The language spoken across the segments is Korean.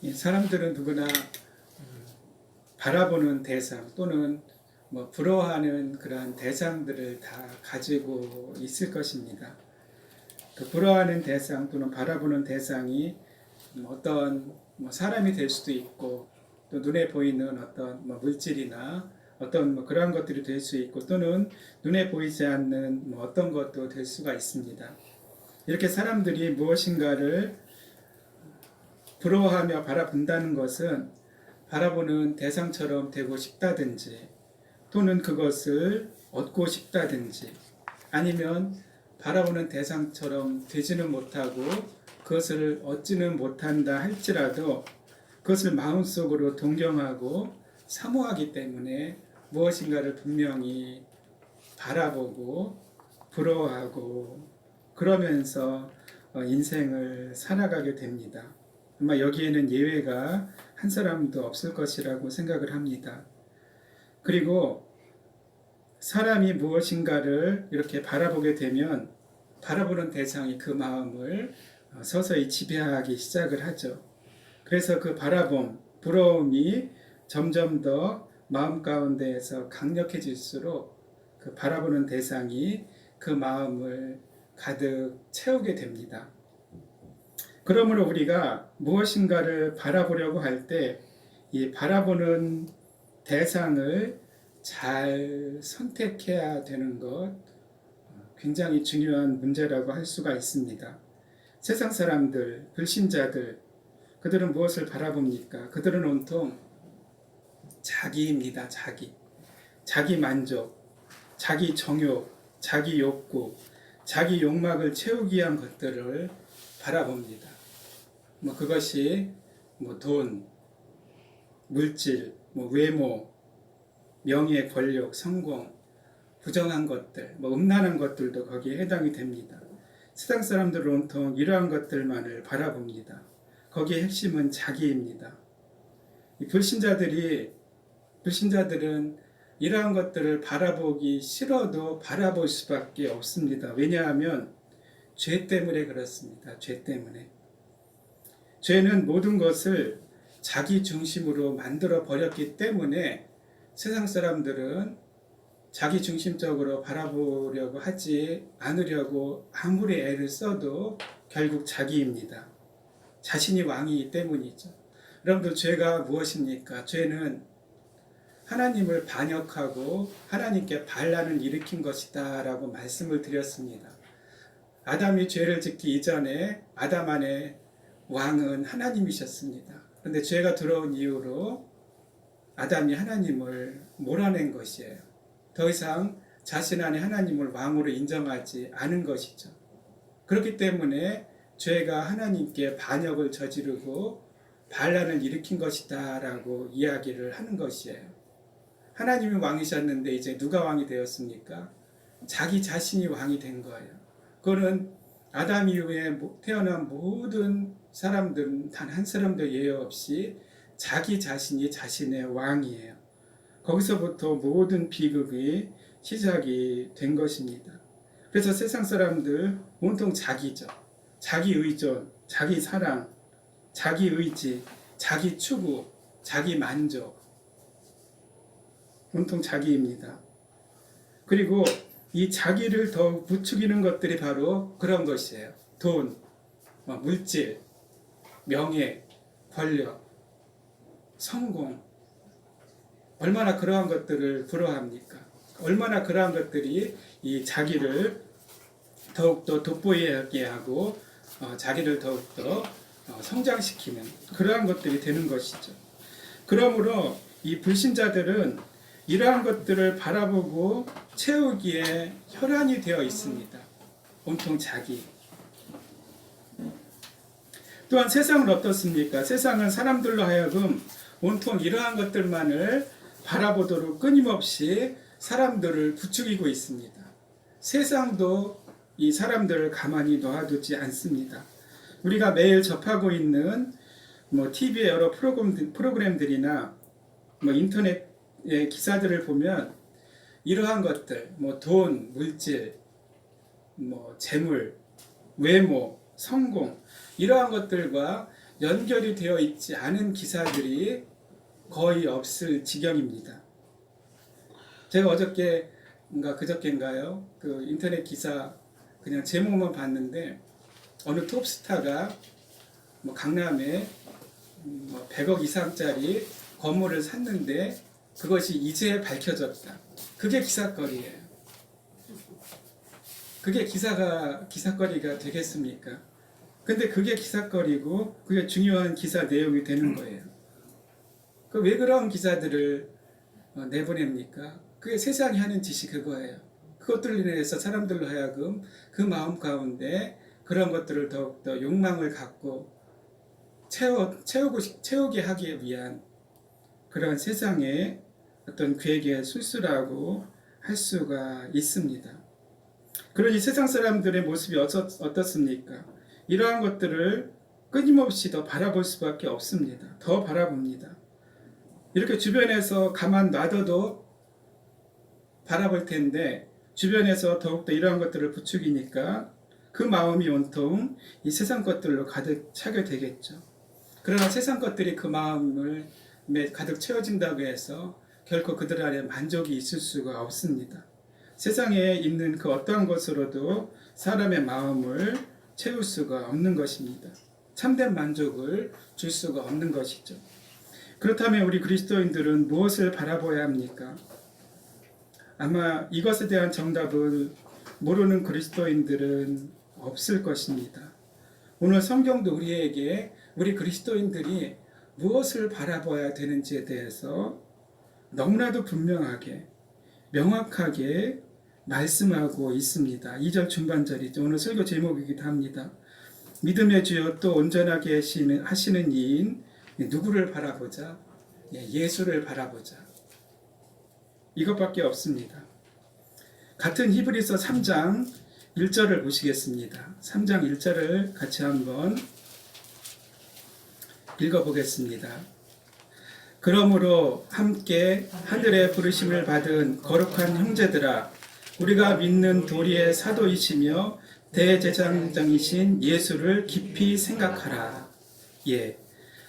이 사람들은 누구나 바라보는 대상 또는 부러워하는 그러한 대상들을 다 가지고 있을 것입니다. 그 부러워하는 대상 또는 바라보는 대상이 어떤 사람이 될 수도 있고, 또 눈에 보이는 어떤 물질이나 어떤 그러한 것들이 될 수 있고, 또는 눈에 보이지 않는 어떤 것도 될 수가 있습니다. 이렇게 사람들이 무엇인가를 부러워하며 바라본다는 것은 바라보는 대상처럼 되고 싶다든지, 또는 그것을 얻고 싶다든지, 아니면 바라보는 대상처럼 되지는 못하고 그것을 얻지는 못한다 할지라도 그것을 마음속으로 동경하고 사모하기 때문에 무엇인가를 분명히 바라보고 부러워하고 그러면서 인생을 살아가게 됩니다. 아마 여기에는 예외가 한 사람도 없을 것이라고 생각을 합니다. 그리고 사람이 무엇인가를 이렇게 바라보게 되면 바라보는 대상이 그 마음을 서서히 지배하기 시작을 하죠. 그래서 그 바라봄, 부러움이 점점 더 마음 가운데에서 강력해질수록 그 바라보는 대상이 그 마음을 가득 채우게 됩니다. 그러므로 우리가 무엇인가를 바라보려고 할 때 이 바라보는 대상을 잘 선택해야 되는 것, 굉장히 중요한 문제라고 할 수가 있습니다. 세상 사람들, 불신자들, 그들은 무엇을 바라봅니까? 그들은 온통 자기입니다. 자기 만족, 자기 정욕, 자기 욕구, 자기 욕망을 채우기 위한 것들을 바라봅니다. 그것이 돈, 물질, 외모, 명예, 권력, 성공, 부정한 것들, 음란한 것들도 거기에 해당이 됩니다. 세상 사람들은 온통 이러한 것들만을 바라봅니다. 거기에 핵심은 자기입니다. 이 불신자들은 이러한 것들을 바라보기 싫어도 바라볼 수밖에 없습니다. 왜냐하면 죄 때문에 그렇습니다. 죄 때문에. 죄는 모든 것을 자기 중심으로 만들어 버렸기 때문에 세상 사람들은 자기 중심적으로 바라보려고 하지 않으려고 아무리 애를 써도 결국 자기입니다. 자신이 왕이기 때문이죠. 여러분들, 죄가 무엇입니까? 죄는 하나님을 반역하고 하나님께 반란을 일으킨 것이다 라고 말씀을 드렸습니다. 아담이 죄를 짓기 이전에 아담 안에 왕은 하나님이셨습니다. 그런데 죄가 들어온 이후로 아담이 하나님을 몰아낸 것이에요. 더 이상 자신 안에 하나님을 왕으로 인정하지 않은 것이죠. 그렇기 때문에 죄가 하나님께 반역을 저지르고 반란을 일으킨 것이다 라고 이야기를 하는 것이에요. 하나님이 왕이셨는데 이제 누가 왕이 되었습니까? 자기 자신이 왕이 된 거예요. 그거는 아담 이후에 태어난 모든 사람들은 단 한 사람도 예외 없이 자기 자신이 자신의 왕이에요. 거기서부터 모든 비극이 시작이 된 것입니다. 그래서 세상 사람들 온통 자기죠. 자기 의존, 자기 사랑, 자기 의지, 자기 추구, 자기 만족, 온통 자기입니다. 그리고 이 자기를 더욱 부추기는 것들이 바로 그런 것이에요. 돈, 물질, 명예, 권력, 성공, 얼마나 그러한 것들을 부러워합니까? 얼마나 그러한 것들이 이 자기를 더욱더 돋보이게 하고 자기를 더욱더 성장시키는 그러한 것들이 되는 것이죠. 그러므로 이 불신자들은 이러한 것들을 바라보고 채우기에 혈안이 되어 있습니다. 온통 자기. 또한 세상은 어떻습니까? 세상은 사람들로 하여금 온통 이러한 것들만을 바라보도록 끊임없이 사람들을 부추기고 있습니다. 세상도 이 사람들을 가만히 놔두지 않습니다. 우리가 매일 접하고 있는 TV의 여러 프로그램들이나 인터넷의 기사들을 보면 이러한 것들, 돈, 물질, 재물, 외모, 성공, 이러한 것들과 연결이 되어 있지 않은 기사들이 거의 없을 지경입니다. 제가 어저께인가 그저께인가요? 그 인터넷 기사 그냥 제목만 봤는데 어느 톱스타가 뭐 강남에 100억 이상짜리 건물을 샀는데 그것이 이제 밝혀졌다. 그게 기사거리예요. 그게 기사거리가 되겠습니까? 근데 그게 기사거리고 그게 중요한 기사 내용이 되는 거예요. 왜 그런 기사들을 내보냅니까? 그게 세상이 하는 짓이 그거예요. 그것들로 인해서 사람들로 하여금 그 마음 가운데 그런 것들을 더욱더 욕망을 갖고 채우게 하기 위한 그런 세상의 어떤 괴계 술수라고 할 수가 있습니다. 그러니 세상 사람들의 모습이 어떻습니까? 이러한 것들을 끊임없이 더 바라볼 수밖에 없습니다. 더 바라봅니다. 이렇게 주변에서 가만 놔둬도 바라볼 텐데 주변에서 더욱더 이러한 것들을 부추기니까 그 마음이 온통 이 세상 것들로 가득 차게 되겠죠. 그러나 세상 것들이 그 마음을 가득 채워진다고 해서 결코 그들 안에 만족이 있을 수가 없습니다. 세상에 있는 그 어떠한 것으로도 사람의 마음을 채울 수가 없는 것입니다. 참된 만족을 줄 수가 없는 것이죠. 그렇다면 우리 그리스도인들은 무엇을 바라봐야 합니까? 아마 이것에 대한 정답을 모르는 그리스도인들은 없을 것입니다. 오늘 성경도 우리에게 우리 그리스도인들이 무엇을 바라봐야 되는지에 대해서 너무나도 분명하게 명확하게 말씀하고 있습니다. 2절 중반절이죠. 오늘 설교 제목이기도 합니다. 믿음의 주여 또 온전하게 하시는 이인 누구를 바라보자? 예수를 바라보자. 이것밖에 없습니다. 같은 히브리서 3장 1절을 보시겠습니다. 3장 1절을 같이 한번 읽어보겠습니다. 그러므로 함께 하늘의 부르심을 받은 거룩한 형제들아, 우리가 믿는 도리의 사도이시며 대제사장이신 예수를 깊이 생각하라.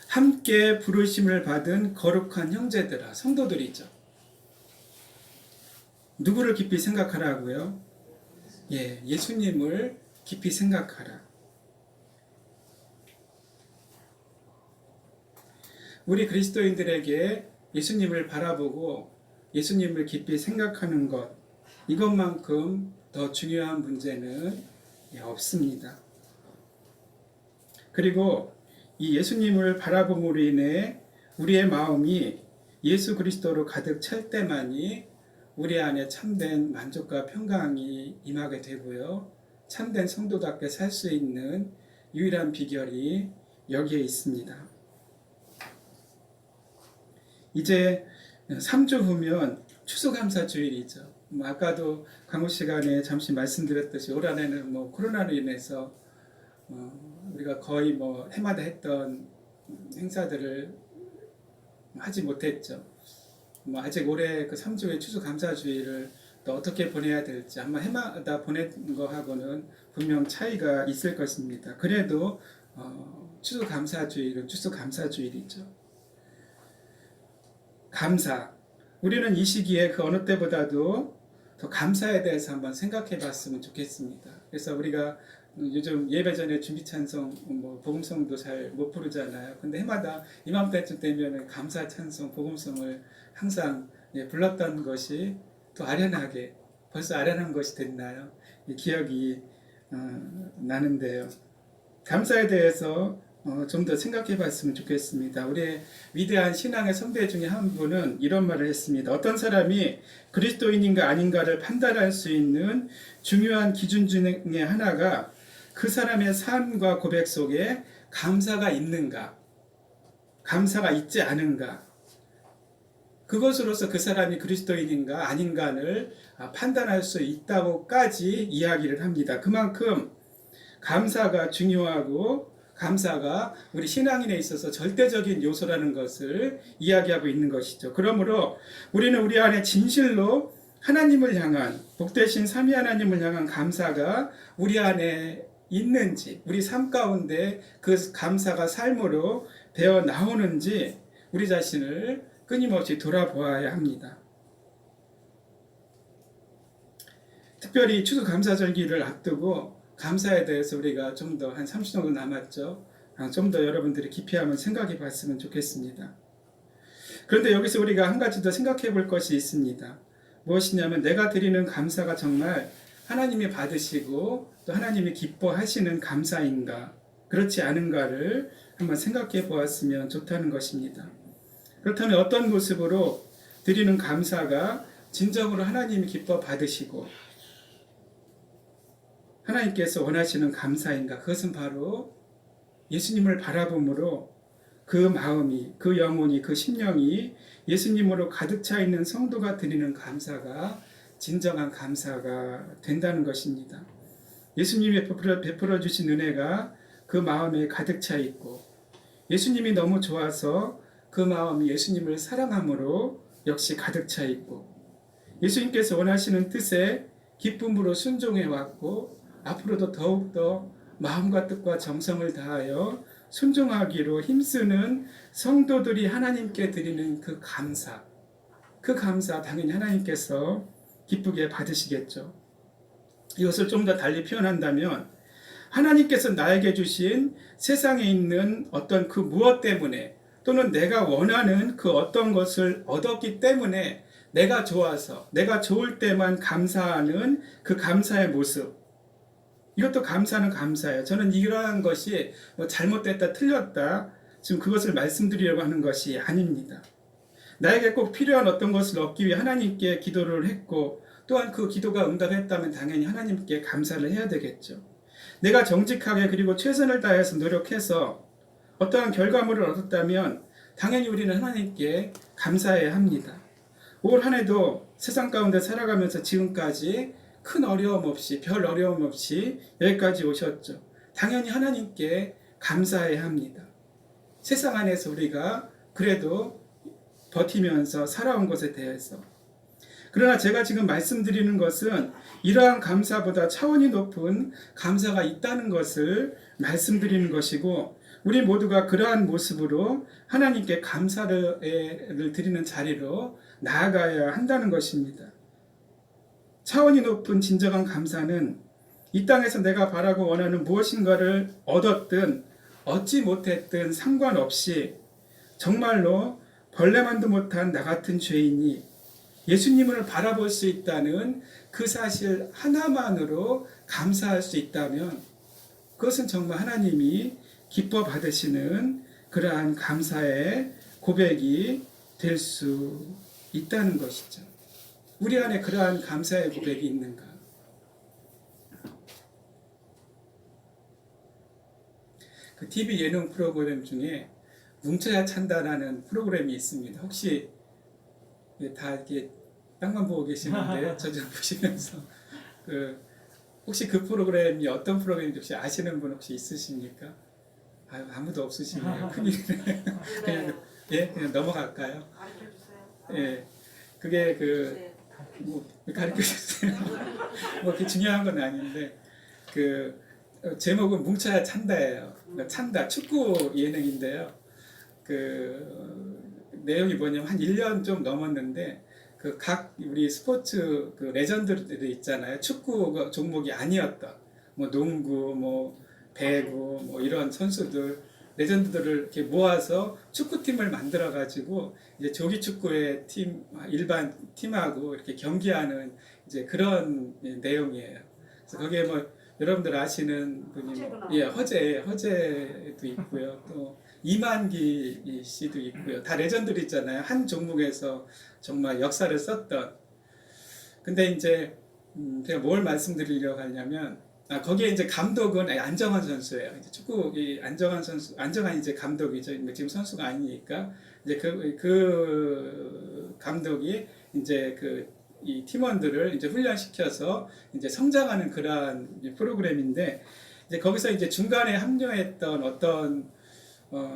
함께 부르심을 받은 거룩한 형제들아, 성도들이죠. 누구를 깊이 생각하라고요? 예수님을 깊이 생각하라. 우리 그리스도인들에게 예수님을 바라보고 예수님을 깊이 생각하는 것, 이것만큼 더 중요한 문제는 없습니다. 그리고 이 예수님을 바라봄으로 인해 우리의 마음이 예수 그리스도로 가득 찰 때만이 우리 안에 참된 만족과 평강이 임하게 되고요. 참된 성도답게 살 수 있는 유일한 비결이 여기에 있습니다. 이제 3주 후면 추수감사주일이죠. 아까도 강우 시간에 잠시 말씀드렸듯이 올 한해는 코로나로 인해서 우리가 거의 해마다 했던 행사들을 하지 못했죠. 아직 올해 그 3주의 추수감사주일을 또 어떻게 보내야 될지 아마 해마다 보낸 거하고는 분명 차이가 있을 것입니다. 그래도 추수감사주일은 추수감사주일이죠. 감사. 우리는 이 시기에 그 어느 때보다도 더 감사에 대해서 한번 생각해 봤으면 좋겠습니다. 그래서 우리가 요즘 예배 전에 준비 찬송, 복음송도 잘 못 부르잖아요. 근데 해마다 이맘때쯤 되면 감사 찬송, 복음송을 항상 불렀던 것이 또 아련하게, 벌써 아련한 것이 됐나요? 기억이 나는데요. 감사에 대해서 좀 더 생각해 봤으면 좋겠습니다. 우리의 위대한 신앙의 선배 중에 한 분은 이런 말을 했습니다. 어떤 사람이 그리스도인인가 아닌가를 판단할 수 있는 중요한 기준 중에 하나가 그 사람의 삶과 고백 속에 감사가 있는가, 감사가 있지 않은가, 그것으로서 그 사람이 그리스도인인가 아닌가를 판단할 수 있다고까지 이야기를 합니다. 그만큼 감사가 중요하고 감사가 우리 신앙인에 있어서 절대적인 요소라는 것을 이야기하고 있는 것이죠. 그러므로 우리는 우리 안에 진실로 하나님을 향한, 복되신 삼위 하나님을 향한 감사가 우리 안에 있는지, 우리 삶 가운데 그 감사가 삶으로 되어 나오는지 우리 자신을 끊임없이 돌아보아야 합니다. 특별히 추수감사절기를 앞두고 감사에 대해서 우리가 좀 더 한 30분 정도 남았죠. 좀 더 여러분들이 깊이 한번 생각해 봤으면 좋겠습니다. 그런데 여기서 우리가 한 가지 더 생각해 볼 것이 있습니다. 무엇이냐면 내가 드리는 감사가 정말 하나님이 받으시고 또 하나님이 기뻐하시는 감사인가 그렇지 않은가를 한번 생각해 보았으면 좋다는 것입니다. 그렇다면 어떤 모습으로 드리는 감사가 진정으로 하나님이 기뻐 받으시고 하나님께서 원하시는 감사인가? 그것은 바로 예수님을 바라봄으로 그 마음이, 그 영혼이, 그 심령이 예수님으로 가득 차 있는 성도가 드리는 감사가 진정한 감사가 된다는 것입니다. 예수님이 베풀어 주신 은혜가 그 마음에 가득 차 있고 예수님이 너무 좋아서 그 마음이 예수님을 사랑함으로 역시 가득 차 있고 예수님께서 원하시는 뜻에 기쁨으로 순종해 왔고 앞으로도 더욱더 마음과 뜻과 정성을 다하여 순종하기로 힘쓰는 성도들이 하나님께 드리는 그 감사 당연히 하나님께서 기쁘게 받으시겠죠. 이것을 좀 더 달리 표현한다면 하나님께서 나에게 주신 세상에 있는 어떤 그 무엇 때문에 또는 내가 원하는 그 어떤 것을 얻었기 때문에 내가 좋아서 내가 좋을 때만 감사하는 그 감사의 모습, 이것도 감사는 감사예요. 저는 이러한 것이 잘못됐다 틀렸다 지금 그것을 말씀드리려고 하는 것이 아닙니다. 나에게 꼭 필요한 어떤 것을 얻기 위해 하나님께 기도를 했고 또한 그 기도가 응답했다면 당연히 하나님께 감사를 해야 되겠죠. 내가 정직하게 그리고 최선을 다해서 노력해서 어떠한 결과물을 얻었다면 당연히 우리는 하나님께 감사해야 합니다. 올 한 해도 세상 가운데 살아가면서 지금까지 큰 어려움 없이 별 어려움 없이 여기까지 오셨죠. 당연히 하나님께 감사해야 합니다. 세상 안에서 우리가 그래도 버티면서 살아온 것에 대해서. 그러나 제가 지금 말씀드리는 것은 이러한 감사보다 차원이 높은 감사가 있다는 것을 말씀드리는 것이고 우리 모두가 그러한 모습으로 하나님께 감사를 드리는 자리로 나아가야 한다는 것입니다. 차원이 높은 진정한 감사는 이 땅에서 내가 바라고 원하는 무엇인가를 얻었든 얻지 못했든 상관없이 정말로 벌레만도 못한 나 같은 죄인이 예수님을 바라볼 수 있다는 그 사실 하나만으로 감사할 수 있다면 그것은 정말 하나님이 기뻐 받으시는 그러한 감사의 고백이 될 수 있다는 것이죠. 우리 안에 그러한 감사의 고백이 있는가? 그 TV 예능 프로그램 중에 뭉쳐야 찬다라는 프로그램이 있습니다. 혹시 다 이렇게 땅만 보고 계시는데 저 좀 보시면서 혹시 그 프로그램이 어떤 프로그램인지 혹시 아시는 분 혹시 있으십니까? 아무도 없으시네요. 큰일이네. 그냥 넘어갈까요? 예, 그게 가르쳐 주세요. 그게 중요한 건 아닌데 제목은 뭉쳐야 찬다예요. 찬다 축구 예능인데요. 내용이 뭐냐면 한 1년 좀 넘었는데 각 우리 스포츠 레전드들이 있잖아요. 축구 종목이 아니었던 농구, 배구 이런 선수들 레전드들을 이렇게 모아서 축구팀을 만들어 가지고 이제 조기 축구의 일반 팀하고 이렇게 경기하는 이제 그런 내용이에요. 그래서 거기에 여러분들 아시는 분이 허재도 있고요. 또 이만기 씨도 있고요. 다 레전드들 있잖아요. 한 종목에서 정말 역사를 썼던. 근데 이제 제가 뭘 말씀드리려고 하냐면 거기에 이제 감독은 안정환 선수예요. 이제 축구 안정환 이제 감독이죠. 지금 선수가 아니니까 이제 그 감독이 이제 이 팀원들을 이제 훈련시켜서 이제 성장하는 그러한 프로그램인데 이제 거기서 이제 중간에 합류했던 어떤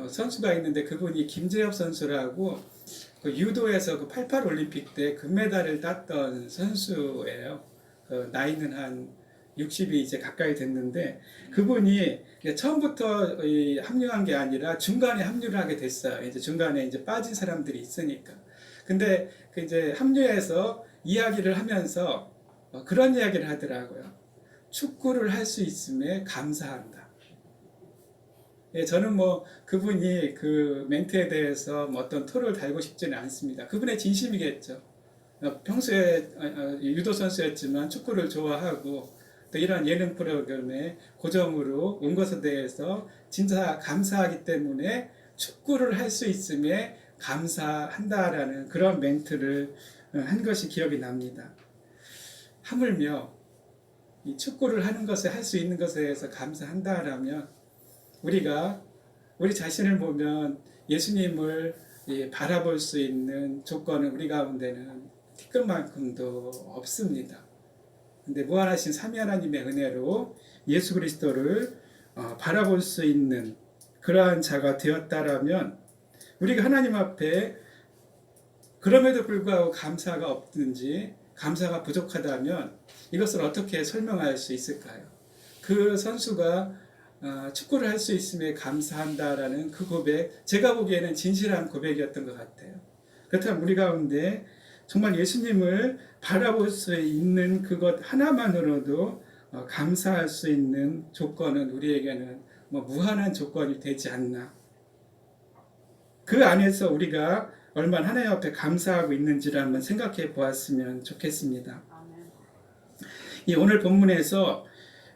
선수가 있는데 그분이 김재엽 선수라고 유도에서 88 올림픽 때 금메달을 땄던 선수예요. 나이는 한 60이 이제 가까이 됐는데 그분이 처음부터 합류한 게 아니라 중간에 합류를 하게 됐어요. 이제 중간에 이제 빠진 사람들이 있으니까. 근데 그 이제 합류해서 이야기를 하면서 그런 이야기를 하더라고요. 축구를 할 수 있음에 감사한다. 예, 저는 뭐 그분이 그 멘트에 대해서 뭐 어떤 토를 달고 싶지는 않습니다. 그분의 진심이겠죠. 평소에 유도 선수였지만 축구를 좋아하고 또 이런 예능 프로그램에 고정으로 온 것에 대해서 진짜 감사하기 때문에 축구를 할 수 있음에 감사한다라는 그런 멘트를 한 것이 기억이 납니다. 하물며 이 축구를 하는 것에 할 수 있는 것에 대해서 감사한다라면 우리가 우리 자신을 보면 예수님을 바라볼 수 있는 조건은 우리 가운데는 티끌만큼도 없습니다. 근데 무한하신 삼위 하나님의 은혜로 예수 그리스도를 바라볼 수 있는 그러한 자가 되었다라면 우리가 하나님 앞에 그럼에도 불구하고 감사가 없든지 감사가 부족하다면 이것을 어떻게 설명할 수 있을까요? 그 선수가 축구를 할 수 있음에 감사한다라는 그 고백, 제가 보기에는 진실한 고백이었던 것 같아요. 그렇다면 우리 가운데 정말 예수님을 바라볼 수 있는 그것 하나만으로도 감사할 수 있는 조건은 우리에게는 뭐 무한한 조건이 되지 않나. 그 안에서 우리가 얼마나 하나님 앞에 감사하고 있는지를 한번 생각해 보았으면 좋겠습니다. 이 오늘 본문에서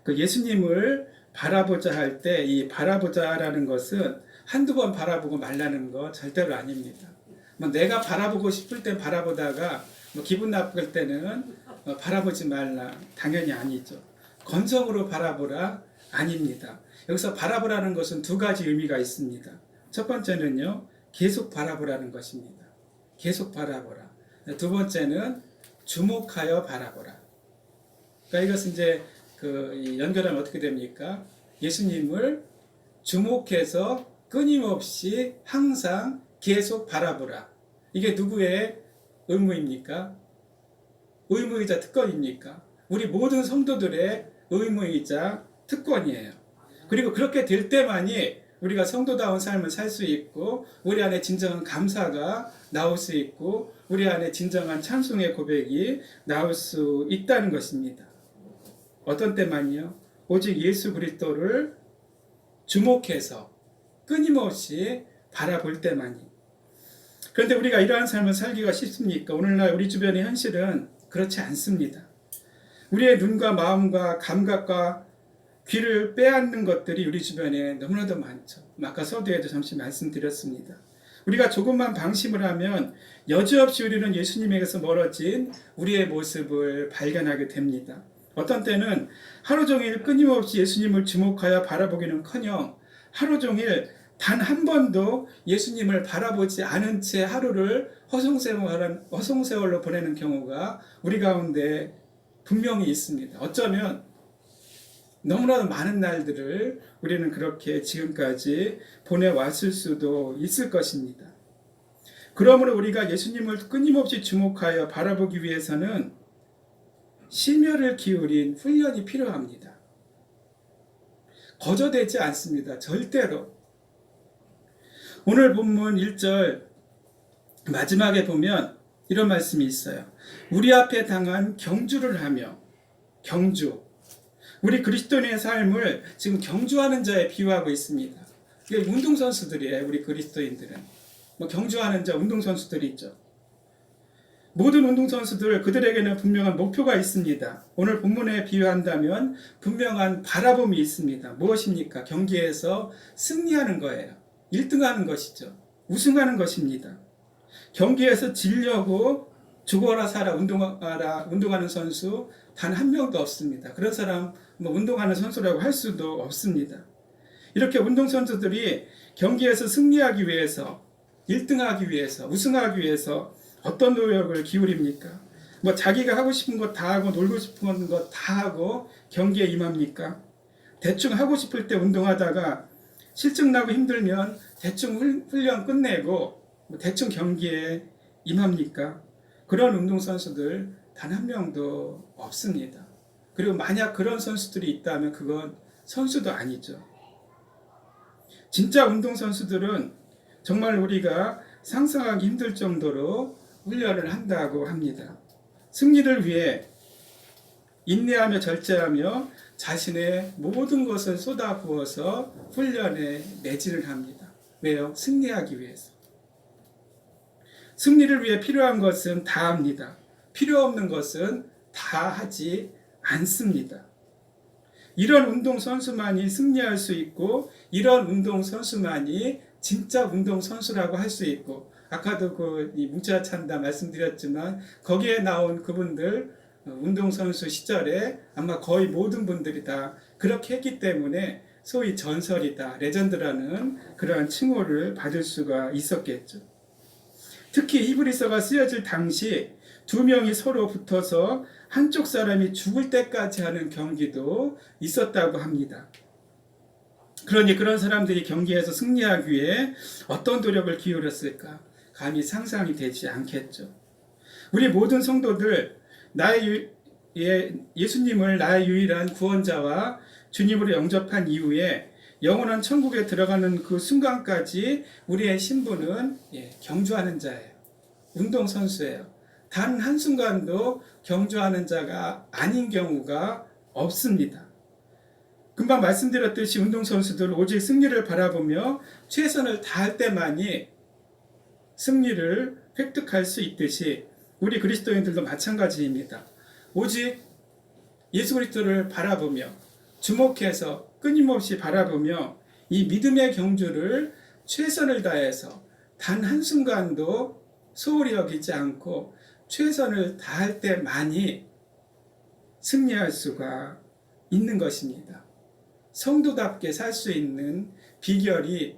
그 예수님을 바라보자 할 때 이 바라보자라는 것은 한두 번 바라보고 말라는 거 절대로 아닙니다. 뭐 내가 바라보고 싶을 때 바라보다가 뭐 기분 나쁠 때는 바라보지 말라. 당연히 아니죠. 건성으로 바라보라. 아닙니다. 여기서 바라보라는 것은 두 가지 의미가 있습니다. 첫 번째는요, 계속 바라보라는 것입니다. 계속 바라보라. 두 번째는 주목하여 바라보라. 그러니까 이것은 이제 그 연결하면 어떻게 됩니까? 예수님을 주목해서 끊임없이 항상 계속 바라보라. 이게 누구의 의무입니까? 의무이자 특권입니까? 우리 모든 성도들의 의무이자 특권이에요. 그리고 그렇게 될 때만이 우리가 성도다운 삶을 살 수 있고 우리 안에 진정한 감사가 나올 수 있고 우리 안에 진정한 찬송의 고백이 나올 수 있다는 것입니다. 어떤 때만요? 오직 예수 그리스도를 주목해서 끊임없이 바라볼 때만이. 그런데 우리가 이러한 삶을 살기가 쉽습니까? 오늘날 우리 주변의 현실은 그렇지 않습니다. 우리의 눈과 마음과 감각과 귀를 빼앗는 것들이 우리 주변에 너무나도 많죠. 아까 서두에도 잠시 말씀드렸습니다. 우리가 조금만 방심을 하면 여지없이 우리는 예수님에게서 멀어진 우리의 모습을 발견하게 됩니다. 어떤 때는 하루 종일 끊임없이 예수님을 주목하여 바라보기는커녕 하루 종일 단 한 번도 예수님을 바라보지 않은 채 하루를 허송세월로 보내는 경우가 우리 가운데 분명히 있습니다. 어쩌면 너무나도 많은 날들을 우리는 그렇게 지금까지 보내왔을 수도 있을 것입니다. 그러므로 우리가 예수님을 끊임없이 주목하여 바라보기 위해서는 심혈을 기울인 훈련이 필요합니다. 거저되지 않습니다. 절대로. 오늘 본문 1절 마지막에 보면 이런 말씀이 있어요. 우리 앞에 당한 경주를 하며 경주. 우리 그리스도인의 삶을 지금 경주하는 자에 비유하고 있습니다. 이게 운동선수들이에요. 우리 그리스도인들은. 뭐 경주하는 자, 운동선수들이 있죠. 모든 운동선수들 그들에게는 분명한 목표가 있습니다. 오늘 본문에 비유한다면 분명한 바라봄이 있습니다. 무엇입니까? 경기에서 승리하는 거예요. 1등하는 것이죠. 우승하는 것입니다. 경기에서 지려고 죽어라 살아 운동하는 선수 단 한 명도 없습니다. 그런 사람 운동하는 선수라고 할 수도 없습니다. 이렇게 운동선수들이 경기에서 승리하기 위해서 1등하기 위해서 우승하기 위해서 어떤 노력을 기울입니까? 자기가 하고 싶은 것 다 하고 놀고 싶은 것 다 하고 경기에 임합니까? 대충 하고 싶을 때 운동하다가 실증 나고 힘들면 대충 훈련 끝내고 대충 경기에 임합니까? 그런 운동선수들 단 한 명도 없습니다. 그리고 만약 그런 선수들이 있다면 그건 선수도 아니죠. 진짜 운동선수들은 정말 우리가 상상하기 힘들 정도로 훈련을 한다고 합니다. 승리를 위해 인내하며 절제하며 자신의 모든 것을 쏟아부어서 훈련에 매진을 합니다. 왜요? 승리하기 위해서. 승리를 위해 필요한 것은 다 합니다. 필요 없는 것은 다 하지 않습니다. 이런 운동선수만이 승리할 수 있고, 이런 운동선수만이 진짜 운동선수라고 할 수 있고, 아까도 이 문자 찬다 말씀드렸지만, 거기에 나온 그분들, 운동선수 시절에 아마 거의 모든 분들이 다 그렇게 했기 때문에 소위 전설이다, 레전드라는 그러한 칭호를 받을 수가 있었겠죠. 특히 히브리서가 쓰여질 당시 두 명이 서로 붙어서 한쪽 사람이 죽을 때까지 하는 경기도 있었다고 합니다. 그러니 그런 사람들이 경기에서 승리하기 위해 어떤 노력을 기울였을까? 감히 상상이 되지 않겠죠. 우리 모든 성도들, 예수님을 나의 유일한 구원자와 주님으로 영접한 이후에 영원한 천국에 들어가는 그 순간까지 우리의 신분은 경주하는 자예요. 운동선수예요. 단 한순간도 경주하는 자가 아닌 경우가 없습니다. 금방 말씀드렸듯이 운동선수들 오직 승리를 바라보며 최선을 다할 때만이 승리를 획득할 수 있듯이 우리 그리스도인들도 마찬가지입니다. 오직 예수 그리스도를 바라보며 주목해서 끊임없이 바라보며 이 믿음의 경주를 최선을 다해서 단 한순간도 소홀히 여기지 않고 최선을 다할 때만이 승리할 수가 있는 것입니다. 성도답게 살 수 있는 비결이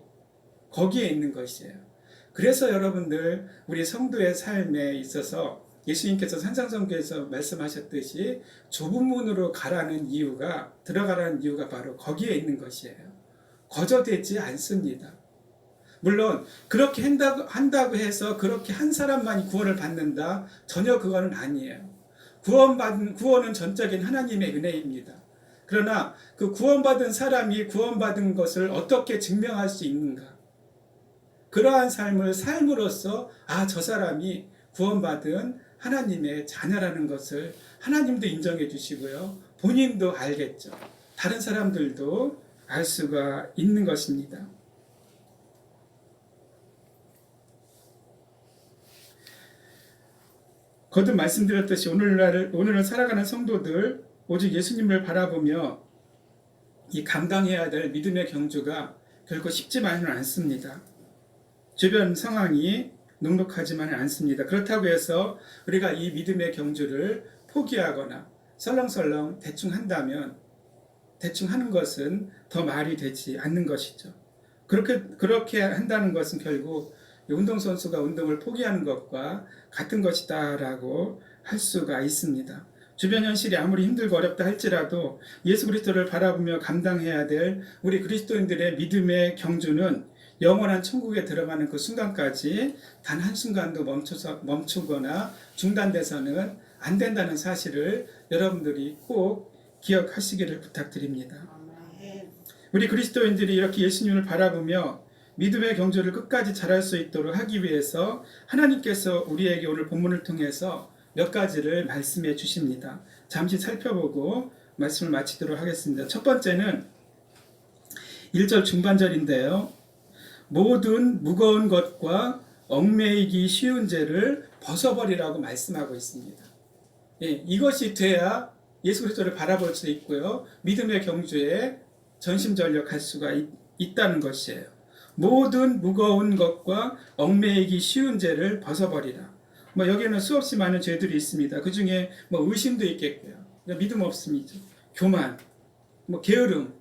거기에 있는 것이에요. 그래서 여러분들 우리 성도의 삶에 있어서 예수님께서 산상선교에서 말씀하셨듯이 좁은 문으로 들어가라는 이유가 바로 거기에 있는 것이에요. 거저되지 않습니다. 물론 그렇게 한다고 해서 그렇게 한 사람만이 구원을 받는다? 전혀 그거는 아니에요. 구원은 전적인 하나님의 은혜입니다. 그러나 그 구원받은 사람이 구원받은 것을 어떻게 증명할 수 있는가? 그러한 삶을 삶으로써 저 사람이 구원받은 하나님의 자녀라는 것을 하나님도 인정해 주시고요. 본인도 알겠죠. 다른 사람들도 알 수가 있는 것입니다. 거듭 말씀드렸듯이 오늘을 살아가는 성도들 오직 예수님을 바라보며 이 감당해야 될 믿음의 경주가 결코 쉽지만은 않습니다. 주변 상황이 넉넉하지만은 않습니다. 그렇다고 해서 우리가 이 믿음의 경주를 포기하거나 설렁설렁 대충 한다면 대충 하는 것은 더 말이 되지 않는 것이죠. 그렇게 한다는 것은 결국 운동선수가 운동을 포기하는 것과 같은 것이다라고 할 수가 있습니다. 주변 현실이 아무리 힘들고 어렵다 할지라도 예수 그리스도를 바라보며 감당해야 될 우리 그리스도인들의 믿음의 경주는 영원한 천국에 들어가는 그 순간까지 단 한순간도 멈추거나 중단돼서는 안 된다는 사실을 여러분들이 꼭 기억하시기를 부탁드립니다. 우리 그리스도인들이 이렇게 예수님을 바라보며 믿음의 경주를 끝까지 잘할 수 있도록 하기 위해서 하나님께서 우리에게 오늘 본문을 통해서 몇 가지를 말씀해 주십니다. 잠시 살펴보고 말씀을 마치도록 하겠습니다. 첫 번째는 1절 중반절인데요. 모든 무거운 것과 얽매이기 쉬운 죄를 벗어버리라고 말씀하고 있습니다. 이것이 돼야 예수 그리스도를 바라볼 수 있고요. 믿음의 경주에 전심전력할 수가 있다는 것이에요. 모든 무거운 것과 얽매이기 쉬운 죄를 벗어버리라. 여기에는 수없이 많은 죄들이 있습니다. 그 중에 의심도 있겠고요. 믿음 없음이죠. 교만, 게으름,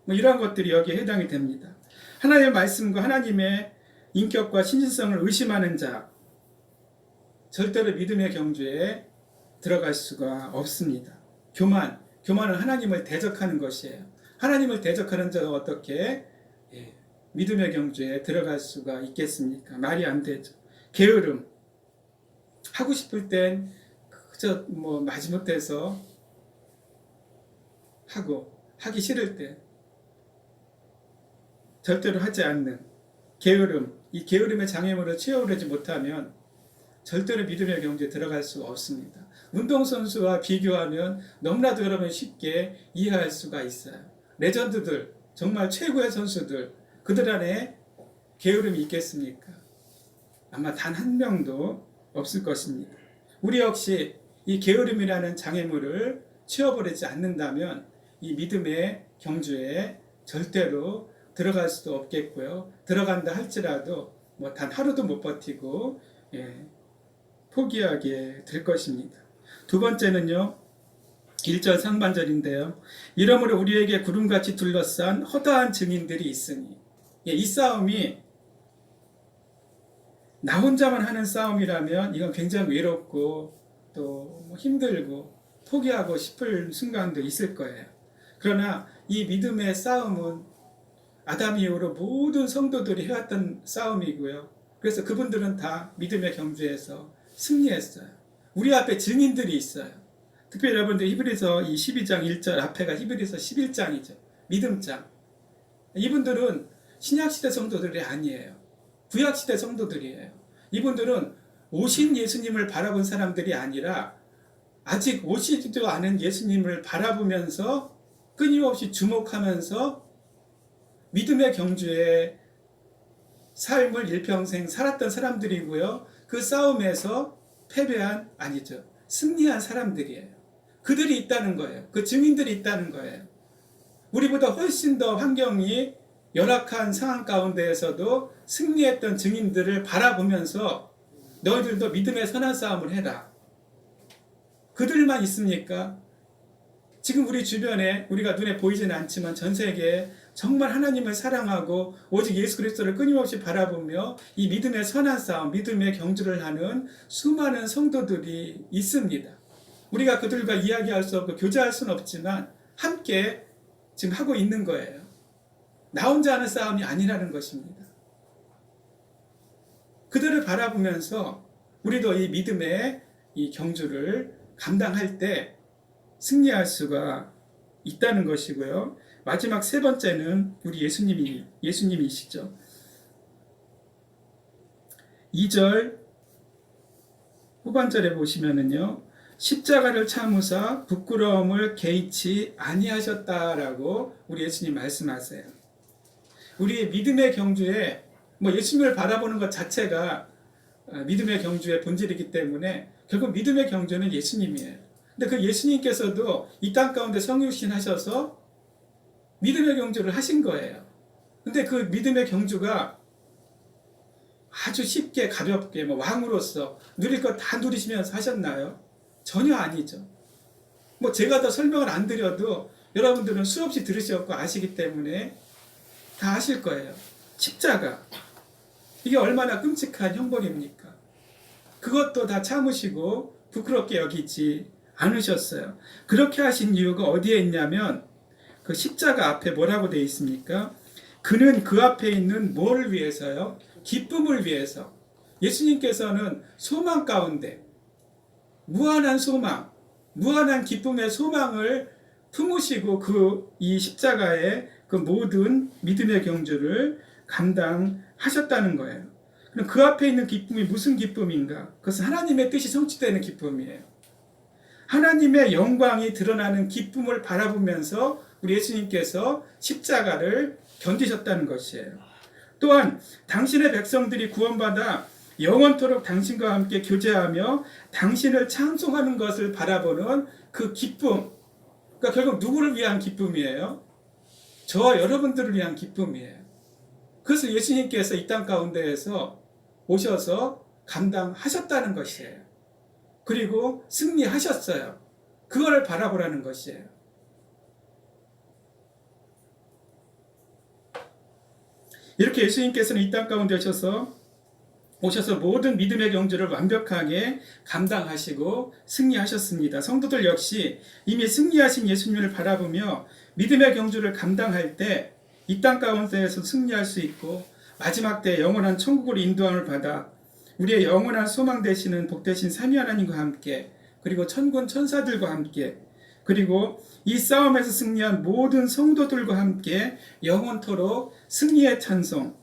이러한 것들이 여기에 해당이 됩니다. 하나님의 말씀과 하나님의 인격과 신실성을 의심하는 자, 절대로 믿음의 경주에 들어갈 수가 없습니다. 교만은 하나님을 대적하는 것이에요. 하나님을 대적하는 자가 어떻게 믿음의 경주에 들어갈 수가 있겠습니까? 말이 안 되죠. 게으름, 하고 싶을 땐 그저 마지못해서 하고 하기 싫을 때 절대로 하지 않는 게으름, 이 게으름의 장애물을 치워버리지 못하면 절대로 믿음의 경주에 들어갈 수가 없습니다. 운동선수와 비교하면 너무나도 여러분 쉽게 이해할 수가 있어요. 레전드들, 정말 최고의 선수들, 그들 안에 게으름이 있겠습니까? 아마 단 한 명도 없을 것입니다. 우리 역시 이 게으름이라는 장애물을 치워버리지 않는다면 이 믿음의 경주에 절대로 들어갈 수도 없겠고요. 들어간다 할지라도 뭐 단 하루도 못 버티고 포기하게 될 것입니다. 두 번째는요. 1절 상반절인데요. 이러므로 우리에게 구름같이 둘러싼 허다한 증인들이 있으니, 이 싸움이 나 혼자만 하는 싸움이라면 이건 굉장히 외롭고 또 힘들고 포기하고 싶을 순간도 있을 거예요. 그러나 이 믿음의 싸움은 아담 이후로 모든 성도들이 해왔던 싸움이고요. 그래서 그분들은 다 믿음의 경주에서 승리했어요. 우리 앞에 증인들이 있어요. 특별히 여러분들 히브리서 이 12장 1절 앞에가 히브리서 11장이죠. 믿음장. 이분들은 신약시대 성도들이 아니에요. 구약시대 성도들이에요. 이분들은 오신 예수님을 바라본 사람들이 아니라 아직 오시지도 않은 예수님을 바라보면서 끊임없이 주목하면서 믿음의 경주에 삶을 일평생 살았던 사람들이고요. 그 싸움에서 패배한, 아니죠, 승리한 사람들이에요. 그들이 있다는 거예요. 그 증인들이 있다는 거예요. 우리보다 훨씬 더 환경이 열악한 상황 가운데에서도 승리했던 증인들을 바라보면서 너희들도 믿음의 선한 싸움을 해라. 그들만 있습니까? 지금 우리 주변에 우리가 눈에 보이지는 않지만 전 세계에 정말 하나님을 사랑하고 오직 예수 그리스도를 끊임없이 바라보며 이 믿음의 선한 싸움, 믿음의 경주를 하는 수많은 성도들이 있습니다. 우리가 그들과 이야기할 수 없고 교제할 수는 없지만 함께 지금 하고 있는 거예요. 나 혼자 하는 싸움이 아니라는 것입니다. 그들을 바라보면서 우리도 이 믿음의 이 경주를 감당할 때 승리할 수가 있다는 것이고요. 마지막 세 번째는 우리 예수님이시죠. 2절 후반절에 보시면은요. 십자가를 참으사 부끄러움을 개의치 아니하셨다라고 우리 예수님 말씀하세요. 우리 믿음의 경주에 예수님을 바라보는 것 자체가 믿음의 경주의 본질이기 때문에 결국 믿음의 경주는 예수님이에요. 근데 그 예수님께서도 이 땅 가운데 성육신 하셔서 믿음의 경주를 하신 거예요. 근데 그 믿음의 경주가 아주 쉽게 가볍게 왕으로서 누릴 것 다 누리시면서 하셨나요? 전혀 아니죠. 제가 더 설명을 안 드려도 여러분들은 수없이 들으셨고 아시기 때문에 다 아실 거예요. 십자가. 이게 얼마나 끔찍한 형벌입니까? 그것도 다 참으시고 부끄럽게 여기지 않으셨어요. 그렇게 하신 이유가 어디에 있냐면 그 십자가 앞에 뭐라고 되어 있습니까? 그는 그 앞에 있는 뭐를 위해서요? 기쁨을 위해서. 예수님께서는 소망 가운데 무한한 소망, 무한한 기쁨의 소망을 품으시고 이 십자가의 그 모든 믿음의 경주를 감당하셨다는 거예요. 그럼 그 앞에 있는 기쁨이 무슨 기쁨인가? 그것은 하나님의 뜻이 성취되는 기쁨이에요. 하나님의 영광이 드러나는 기쁨을 바라보면서 우리 예수님께서 십자가를 견디셨다는 것이에요. 또한 당신의 백성들이 구원받아 영원토록 당신과 함께 교제하며 당신을 찬송하는 것을 바라보는 그 기쁨, 그러니까 결국 누구를 위한 기쁨이에요? 저와 여러분들을 위한 기쁨이에요. 그래서 예수님께서 이 땅 가운데에서 오셔서 감당하셨다는 것이에요. 그리고 승리하셨어요. 그거를 바라보라는 것이에요. 이렇게 예수님께서는 이 땅 가운데 오셔서 모든 믿음의 경주를 완벽하게 감당하시고 승리하셨습니다. 성도들 역시 이미 승리하신 예수님을 바라보며 믿음의 경주를 감당할 때 이 땅 가운데에서 승리할 수 있고 마지막 때 영원한 천국으로 인도함을 받아 우리의 영원한 소망 되시는 복되신 삼위 하나님과 함께 그리고 천군 천사들과 함께 그리고 이 싸움에서 승리한 모든 성도들과 함께 영원토록 승리의 찬송,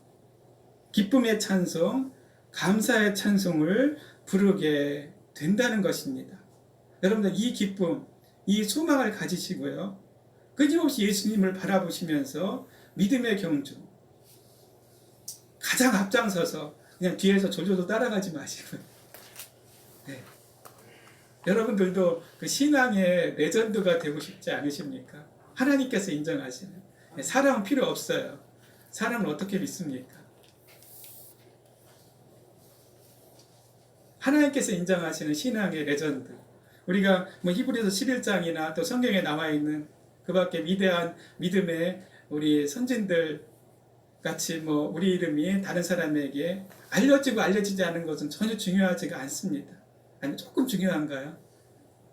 기쁨의 찬송, 감사의 찬송을 부르게 된다는 것입니다. 여러분들 이 기쁨, 이 소망을 가지시고요. 끊임없이 예수님을 바라보시면서 믿음의 경주, 가장 앞장서서 그냥 뒤에서 졸졸 따라가지 마시고요. 네. 여러분들도 그 신앙의 레전드가 되고 싶지 않으십니까? 하나님께서 인정하시는. 사람은 필요 없어요. 사람은 어떻게 믿습니까? 하나님께서 인정하시는 신앙의 레전드. 우리가 뭐 히브리서 11장이나 또 성경에 나와 있는 그 밖에 위대한 믿음의 우리 선진들 같이 뭐 우리 이름이 다른 사람에게 알려지고 알려지지 않은 것은 전혀 중요하지가 않습니다. 아니, 조금 중요한가요?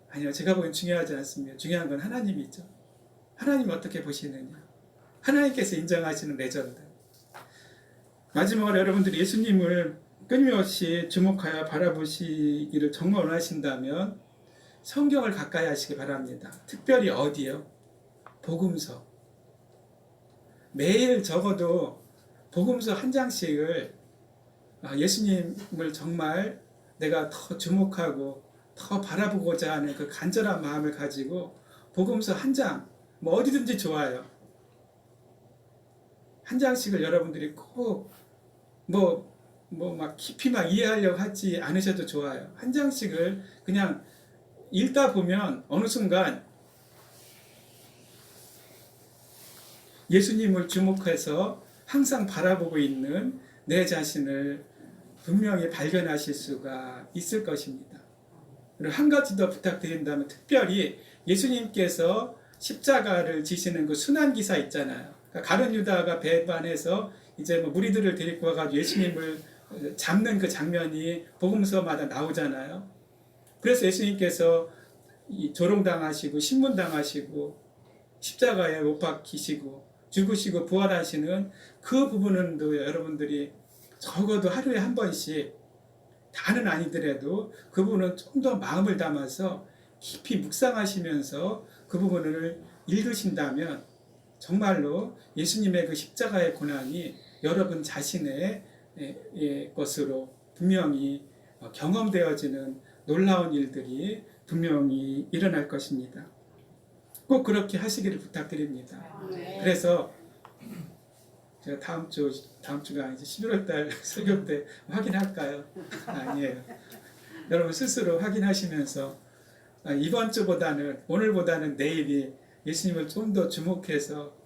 아니요, 제가 보기엔 중요하지 않습니다. 중요한 건 하나님이죠. 하나님 어떻게 보시느냐? 하나님께서 인정하시는 레전드. 마지막으로 여러분들이 예수님을 끊임없이 주목하여 바라보시기를 정말 원하신다면 성경을 가까이 하시기 바랍니다. 특별히 어디요? 복음서. 매일 적어도 복음서 한 장씩을 예수님을 정말 내가 더 주목하고 더 바라보고자 하는 그 간절한 마음을 가지고 복음서 한 장, 뭐 어디든지 좋아요. 한 장씩을 여러분들이 꼭 막 깊이 막 이해하려고 하지 않으셔도 좋아요. 한 장씩을 그냥 읽다 보면 어느 순간 예수님을 주목해서 항상 바라보고 있는 내 자신을 분명히 발견하실 수가 있을 것입니다. 그리고 한 가지 더 부탁드린다면 특별히 예수님께서 십자가를 지시는 그 순환기사 있잖아요. 그러니까 가룟 유다가 배반해서 이제 뭐 무리들을 데리고 와가지고 예수님을 잡는 그 장면이 복음서마다 나오잖아요. 그래서 예수님께서 조롱당하시고 신문당하시고 십자가에 못 박히시고 죽으시고 부활하시는 그 부분은도 여러분들이 적어도 하루에 한 번씩 다는 아니더라도 그 부분은 좀 더 마음을 담아서 깊이 묵상하시면서 그 부분을 읽으신다면 정말로 예수님의 그 십자가의 고난이 여러분 자신의 것으로 분명히 경험되어지는 놀라운 일들이 분명히 일어날 것입니다. 꼭 그렇게 하시기를 부탁드립니다. 그래서 제가 다음 주가 이제 11월 달 설교 때 확인할까요? 아니에요. 여러분 스스로 확인하시면서 이번 주보다는 오늘보다는 내일이 예수님을 좀 더 주목해서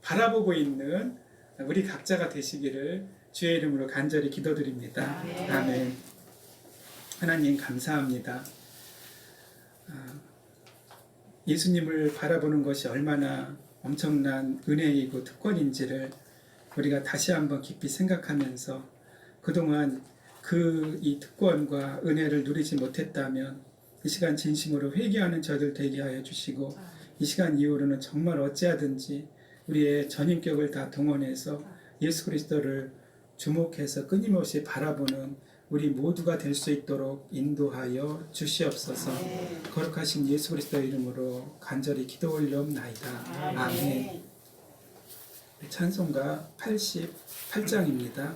바라보고 있는 우리 각자가 되시기를 주의 이름으로 간절히 기도드립니다. 아멘. 하나님 감사합니다. 예수님을 바라보는 것이 얼마나 엄청난 은혜이고 특권인지를 우리가 다시 한번 깊이 생각하면서 그동안 이 특권과 은혜를 누리지 못했다면 이 시간 진심으로 회개하는 저들 되게 하여 주시고 이 시간 이후로는 정말 어찌하든지 우리의 전인격을 다 동원해서 예수 그리스도를 주목해서 끊임없이 바라보는 우리 모두가 될 수 있도록 인도하여 주시옵소서. 거룩하신 예수 그리스도의 이름으로 간절히 기도 올려옵나이다. 아멘. 찬송가 88장입니다.